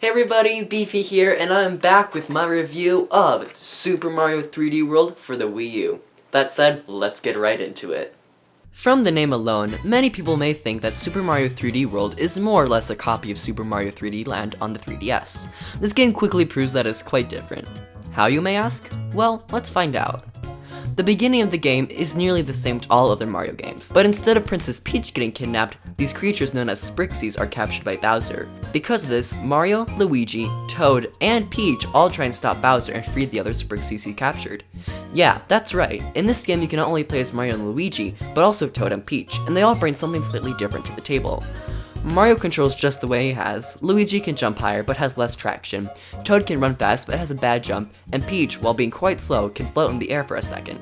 Hey everybody, Beefy here, and I'm back with my review of Super Mario 3D World for the Wii U. That said, let's get right into it. From the name alone, many people may think that Super Mario 3D World is more or less a copy of Super Mario 3D Land on the 3DS. This game quickly proves that it's quite different. How, you may ask? Well, let's find out. The beginning of the game is nearly the same to all other Mario games, but instead of Princess Peach getting kidnapped, these creatures known as Sprixies are captured by Bowser. Because of this, Mario, Luigi, Toad, and Peach all try and stop Bowser and free the other Sprixies he captured. Yeah, that's right, in this game you can not only play as Mario and Luigi, but also Toad and Peach, and they all bring something slightly different to the table. Mario controls just the way he has, Luigi can jump higher but has less traction, Toad can run fast but has a bad jump, and Peach, while being quite slow, can float in the air for a second.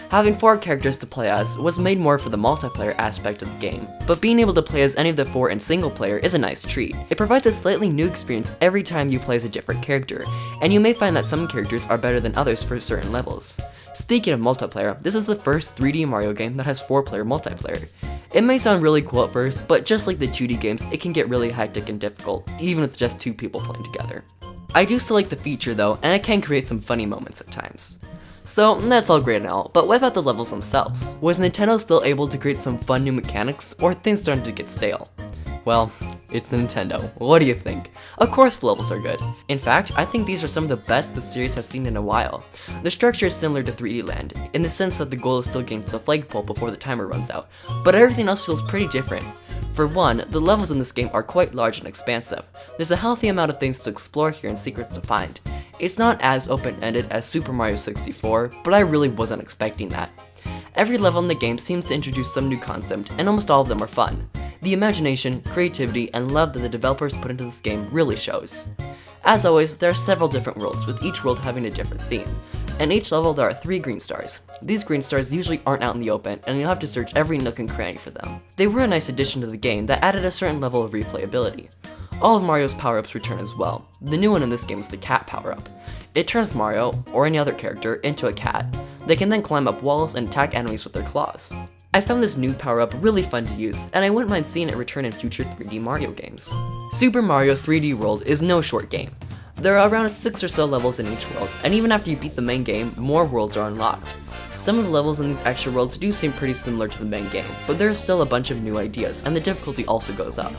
Having 4 characters to play as was made more for the multiplayer aspect of the game, but being able to play as any of the 4 in single player is a nice treat. It provides a slightly new experience every time you play as a different character, and you may find that some characters are better than others for certain levels. Speaking of multiplayer, this is the first 3D Mario game that has 4-player multiplayer. It may sound really cool at first, but just like the 2D games, it can get really hectic and difficult, even with just 2 people playing together. I do still like the feature though, and it can create some funny moments at times. So that's all great and all, but what about the levels themselves? Was Nintendo still able to create some fun new mechanics, or things starting to get stale? Well, it's Nintendo. What do you think? Of course the levels are good. In fact, I think these are some of the best the series has seen in a while. The structure is similar to 3D Land, in the sense that the goal is still getting to the flagpole before the timer runs out, but everything else feels pretty different. For one, the levels in this game are quite large and expansive. There's a healthy amount of things to explore here and secrets to find. It's not as open-ended as Super Mario 64, but I really wasn't expecting that. Every level in the game seems to introduce some new concept, and almost all of them are fun. The imagination, creativity, and love that the developers put into this game really shows. As always, there are several different worlds, with each world having a different theme. In each level there are 3 green stars. These green stars usually aren't out in the open, and you'll have to search every nook and cranny for them. They were a nice addition to the game that added a certain level of replayability. All of Mario's power-ups return as well. The new one in this game is the cat power-up. It turns Mario, or any other character, into a cat. They can then climb up walls and attack enemies with their claws. I found this new power-up really fun to use, and I wouldn't mind seeing it return in future 3D Mario games. Super Mario 3D World is no short game. There are around 6 or so levels in each world, and even after you beat the main game, more worlds are unlocked. Some of the levels in these extra worlds do seem pretty similar to the main game, but there is still a bunch of new ideas, and the difficulty also goes up.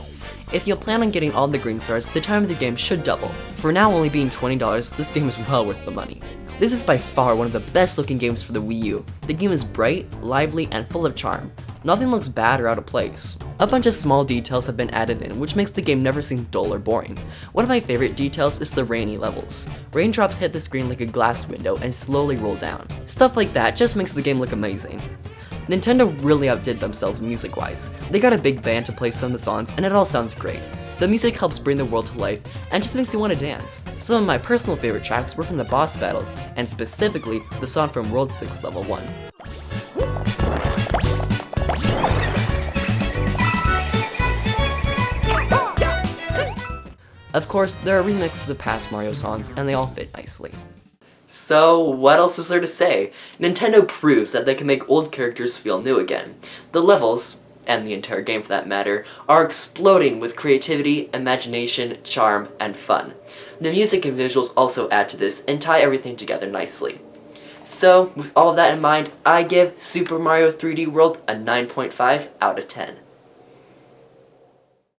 If you plan on getting all the green stars, the time of the game should double. For now only being $20, this game is well worth the money. This is by far one of the best looking games for the Wii U. The game is bright, lively, and full of charm. Nothing looks bad or out of place. A bunch of small details have been added in, which makes the game never seem dull or boring. One of my favorite details is the rainy levels. Raindrops hit the screen like a glass window and slowly roll down. Stuff like that just makes the game look amazing. Nintendo really outdid themselves music-wise. They got a big band to play some of the songs, and it all sounds great. The music helps bring the world to life, and just makes you want to dance. Some of my personal favorite tracks were from the boss battles, and specifically, the song from World 6 Level 1. Of course, there are remixes of past Mario songs, and they all fit nicely. So, what else is there to say? Nintendo proves that they can make old characters feel new again. The levels, and the entire game for that matter, are exploding with creativity, imagination, charm, and fun. The music and visuals also add to this and tie everything together nicely. So, with all of that in mind, I give Super Mario 3D World a 9.5 out of 10.